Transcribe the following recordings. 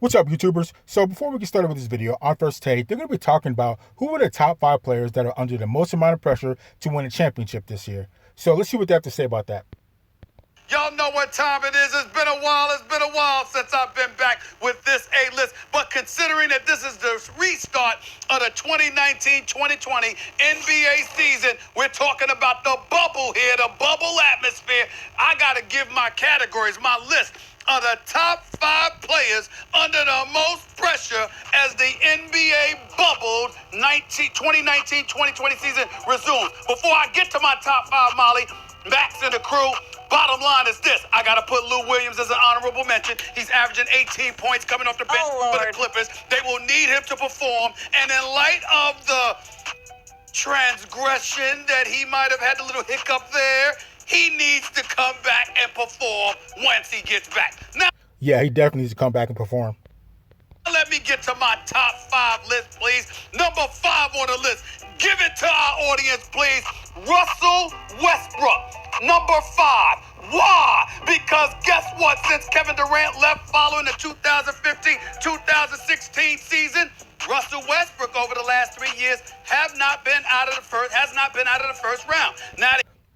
What's up, YouTubers? So before we get started with this video, on First Take, they're going to be talking about who are the top 5 players that are under the most amount of pressure to win a championship this year. So let's see what they have to say about that. Y'all know what time it is. It's been a while since I've been back with this A-list. But considering that this is the restart of the 2019-2020 NBA season, we're talking about the bubble here, the bubble atmosphere. I got to give my categories, my list of the top 5 players under the most pressure as the NBA bubbled 2019-2020 season resumes. Before I get to my top 5, Molly, Max and the crew, bottom line is this. I got to put Lou Williams as an honorable mention. He's averaging 18 points coming off the bench for the Clippers. They will need him to perform. And in light of the transgression that he might have had, a little hiccup there, he needs to come back and perform once he gets back. Now, Yeah, he definitely needs to come back and perform. let me get to my top 5 list, please. Number 5 on the list. Give it to our audience, please. Russell Westbrook. Number 5. Why? Because guess what? Since Kevin Durant left following the 2015-2016 season, Russell Westbrook over the last 3 years has not been out of the first round.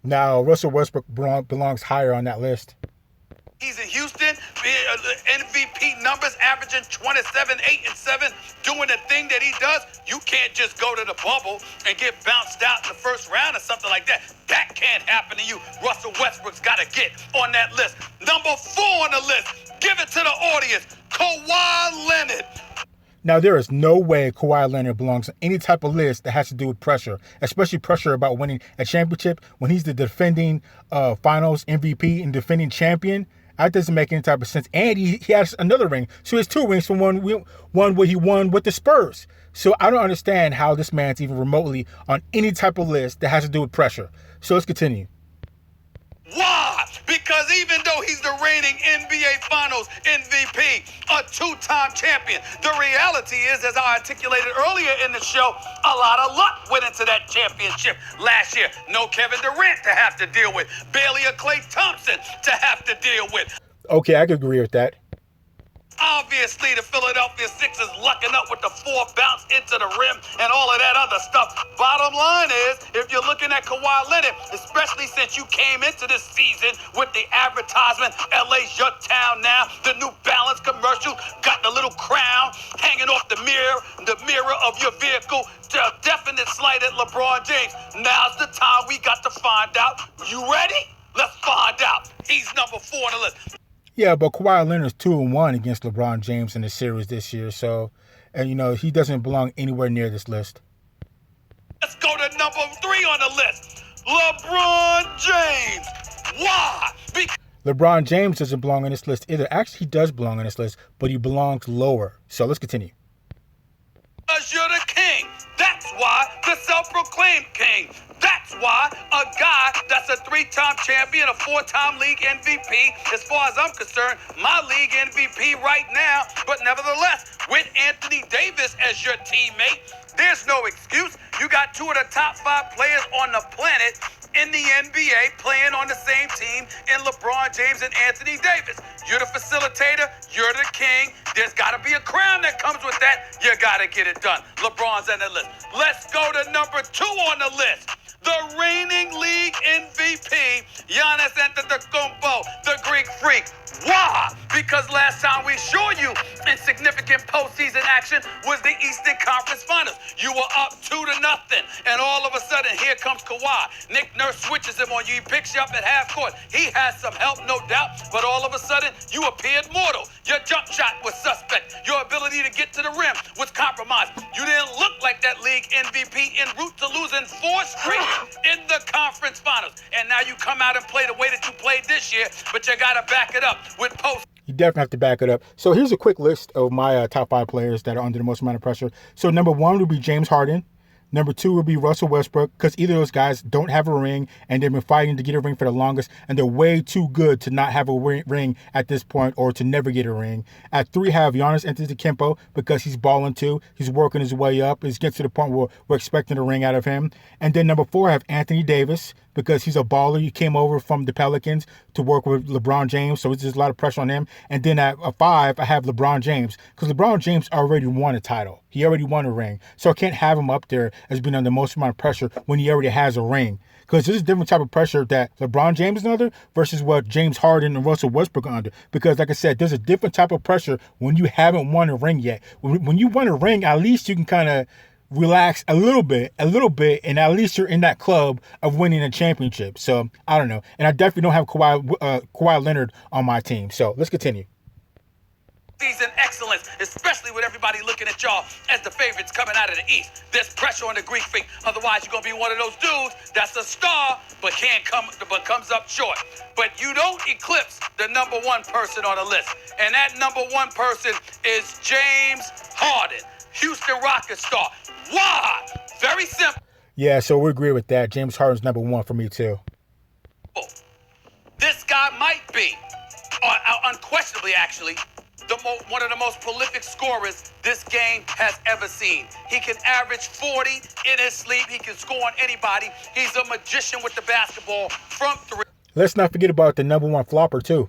Now, Russell Westbrook belongs higher on that list. He's in Houston, MVP numbers, averaging 27, 8, and 7, doing the thing that he does. You can't just go to the bubble and get bounced out in the first round or something like that. That can't happen to you. Russell Westbrook's got to get on that list. Number 4 on the list, give it to the audience, Kawhi Leonard. Now, there is no way Kawhi Leonard belongs on any type of list that has to do with pressure, especially pressure about winning a championship when he's the defending finals MVP and defending champion. That doesn't make any type of sense. And he has another ring. So he has 2 rings from one where he won with the Spurs. So I don't understand how this man's even remotely on any type of list that has to do with pressure. So let's continue. Why? Because even though he's the reigning NBA Finals MVP, a 2-time champion, the reality is, as I articulated earlier in the show, a lot of luck went into that championship last year. No Kevin Durant to have to deal with, barely a Klay Thompson to have to deal with. Okay, I could agree with that. Obviously, the Philadelphia Sixers lucking up with the 4 bounce into the rim and all of that other stuff. Bottom line is, if you're looking at Kawhi Leonard, especially since you came into this season with the advertisement, LA's your town now, the New Balance commercial, got the little crown hanging off the mirror of your vehicle, the definite slight at LeBron James. Now's the time we got to find out. You ready? Let's find out. He's number 4 on the list. Yeah, but Kawhi Leonard's 2-1 against LeBron James in the series this year. So, and he doesn't belong anywhere near this list. Let's go to number 3 on the list. LeBron James. Why? LeBron James doesn't belong on this list either. Actually, he does belong on this list, but he belongs lower. So let's continue. Because you're the king. That's why, the self-proclaimed king. That's why a guy that's a 3-time champion, a 4-time league MVP, as far as I'm concerned, my league MVP right now, but nevertheless, with Anthony Davis as your teammate, there's no excuse. You got 2 of the top 5 players on the planet in the NBA playing on the same team in LeBron James and Anthony Davis. You're the facilitator. You're the king. There's got to be a crown that comes with that. You got to get it done. LeBron's on the list. Let's go to number 2 on the list. The reigning league MVP, Giannis Antetokounmpo, the Greek Freak. Why? Because last time we showed you in significant postseason action was the Eastern Conference Finals. You were up 2-0, and all of a sudden, here comes Kawhi. Nick Nurse switches him on you. He picks you up at half court. He has some help, no doubt, but all of a sudden, you appeared mortal. Your jump shot was suspect. Your ability to get to the rim was compromised. You didn't look like that league MVP en route to losing 4 straight in the conference finals. And now you come out and play the way that you played this year, but you got to back it up with post. You definitely have to back it up. So here's a quick list of my top 5 players that are under the most amount of pressure. So number 1 would be James Harden. Number 2 would be Russell Westbrook, because either of those guys don't have a ring, and they've been fighting to get a ring for the longest, and they're way too good to not have a ring at this point or to never get a ring. At 3, have Giannis Antetokounmpo, because he's balling too. He's working his way up. He's getting to the point where we're expecting a ring out of him. And then number 4, I have Anthony Davis, because he's a baller. He came over from the Pelicans to work with LeBron James, so it's just a lot of pressure on him. And then at 5, I have LeBron James, because LeBron James already won a title. He already won a ring. So I can't have him up there as being under the most amount of pressure when he already has a ring. Because there's a different type of pressure that LeBron James is under versus what James Harden and Russell Westbrook are under. Because like I said, there's a different type of pressure when you haven't won a ring yet. When you won a ring, at least you can kind of relax a little bit, and at least you're in that club of winning a championship. So I don't know. And I definitely don't have Kawhi Leonard on my team. So let's continue. Season excellence, especially with everybody looking at y'all as the favorites coming out of the East. There's pressure on the Greek freak. Otherwise, you're gonna be one of those dudes that's a star, but comes up short. But you don't eclipse the number one person on the list, and that number one person is James Harden, Houston Rockets star. Why? Very simple. Yeah, so we agree with that. James Harden's number one for me too. This guy might be, unquestionably actually, one of the most prolific scorers this game has ever seen. He can average 40 in his sleep. He can score on anybody. He's a magician with the basketball from 3. Let's not forget about the number one flopper too.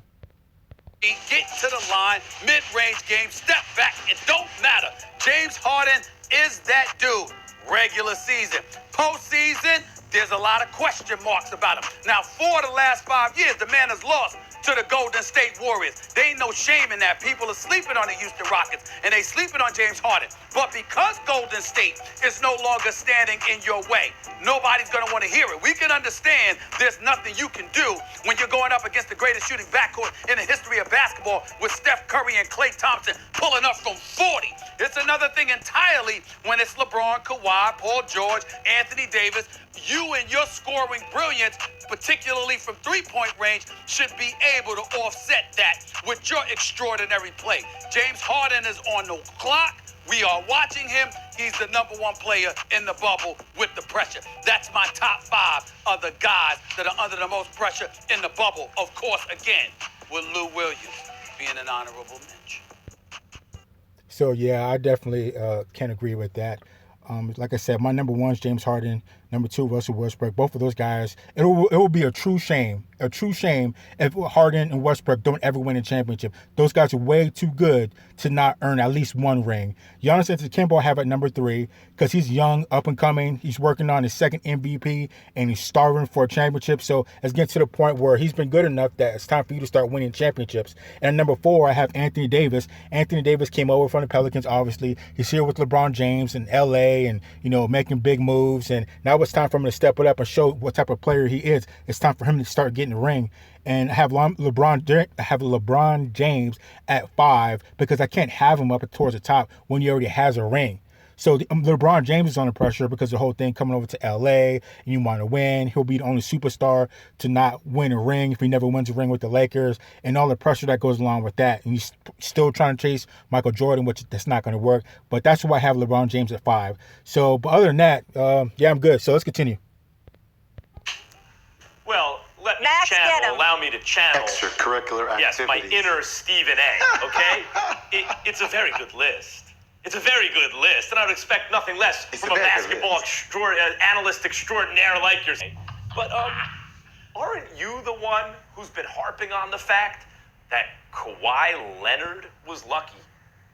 Get to the line, mid-range game, step back. It don't matter. James Harden is that dude. Regular season. Postseason, there's a lot of question marks about him. Now, for the last 5 years, the man has lost to the Golden State Warriors. There ain't no shame in that. People are sleeping on the Houston Rockets, and they sleeping on James Harden. But because Golden State is no longer standing in your way, nobody's going to want to hear it. We can understand there's nothing you can do when you're going up against the greatest shooting backcourt in the history of basketball with Steph Curry and Klay Thompson pulling up from 40. It's another thing entirely when it's LeBron, Kawhi, Paul George, Anthony Davis. You and your scoring brilliance, particularly from three-point range, should be able to offset that with your extraordinary play. James Harden is on the clock. We are watching him. He's the number one player in the bubble with the pressure. That's my top 5 of the guys that are under the most pressure in the bubble. Of course, again, with Lou Williams being an honorable mention. So, yeah, I definitely can agree with that. Like I said, my number 1 is James Harden. Number 2, Russell Westbrook. Both of those guys, it will be a true shame if Harden and Westbrook don't ever win a championship. Those guys are way too good to not earn at least one ring. Giannis Antetokounmpo I have at number 3 because he's young, up and coming. He's working on his second MVP, and he's starving for a championship. So it's getting to the point where he's been good enough that it's time for you to start winning championships. And at number 4, I have Anthony Davis. Anthony Davis came over from the Pelicans, obviously. He's here with LeBron James in LA and, making big moves. And now it's time for him to step it up and show what type of player he is. It's time for him to start getting the ring. And I have LeBron James at 5 because I can't have him up towards the top when he already has a ring. So LeBron James is under pressure because the whole thing coming over to LA and you want to win. He'll be the only superstar to not win a ring if he never wins a ring with the Lakers, and all the pressure that goes along with that. And he's still trying to chase Michael Jordan, which that's not going to work. But that's why I have LeBron James at 5. So, but other than that, yeah, I'm good. So let's continue. Well, allow me to channel extracurricular activities. Yes, my inner Stephen A. Okay, it's a very good list. It's a very good list, and I would expect nothing less from a basketball analyst extraordinaire like yourself. But aren't you the one who's been harping on the fact that Kawhi Leonard was lucky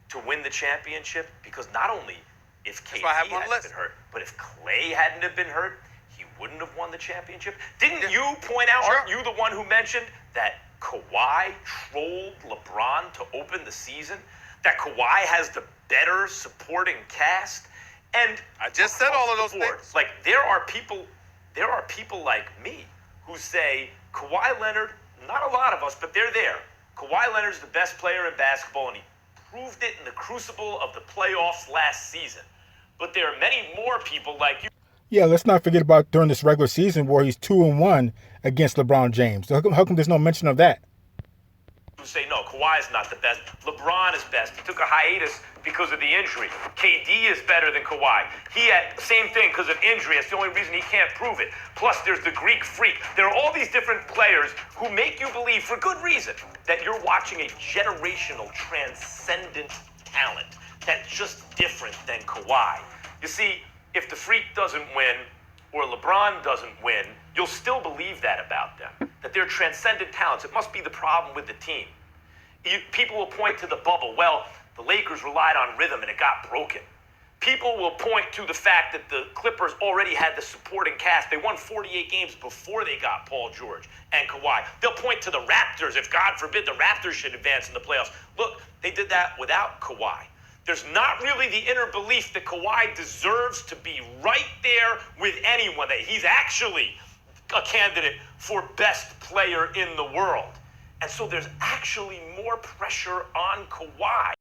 to win the championship? Because not only if KD hadn't been hurt, but if Klay hadn't have been hurt, he wouldn't have won the championship. Didn't you point out, aren't you the one who mentioned that Kawhi trolled LeBron to open the season? That Kawhi has the better supporting cast? And I just said all of those things. Like, there are people like me who say Kawhi Leonard, not a lot of us, but they're there. Kawhi Leonard's the best player in basketball, and he proved it in the crucible of the playoffs last season. But there are many more people like you. Yeah, let's not forget about during this regular season where he's 2-1 against LeBron James. How come there's no mention of that? Who say, no, Kawhi's not the best. LeBron is best. He took a hiatus because of the injury. KD is better than Kawhi. He had same thing because of injury. That's the only reason he can't prove it. Plus, there's the Greek freak. There are all these different players who make you believe, for good reason, that you're watching a generational, transcendent talent that's just different than Kawhi. You see, if the freak doesn't win or LeBron doesn't win, you'll still believe that about them, that they're transcendent talents. It must be the problem with the team. People will point to the bubble. Well, the Lakers relied on rhythm and it got broken. People will point to the fact that the Clippers already had the supporting cast. They won 48 games before they got Paul George and Kawhi. They'll point to the Raptors if, God forbid, the Raptors should advance in the playoffs. Look, they did that without Kawhi. There's not really the inner belief that Kawhi deserves to be right there with anyone, that he's actually a candidate for best player in the world. And so there's actually more pressure on Kawhi.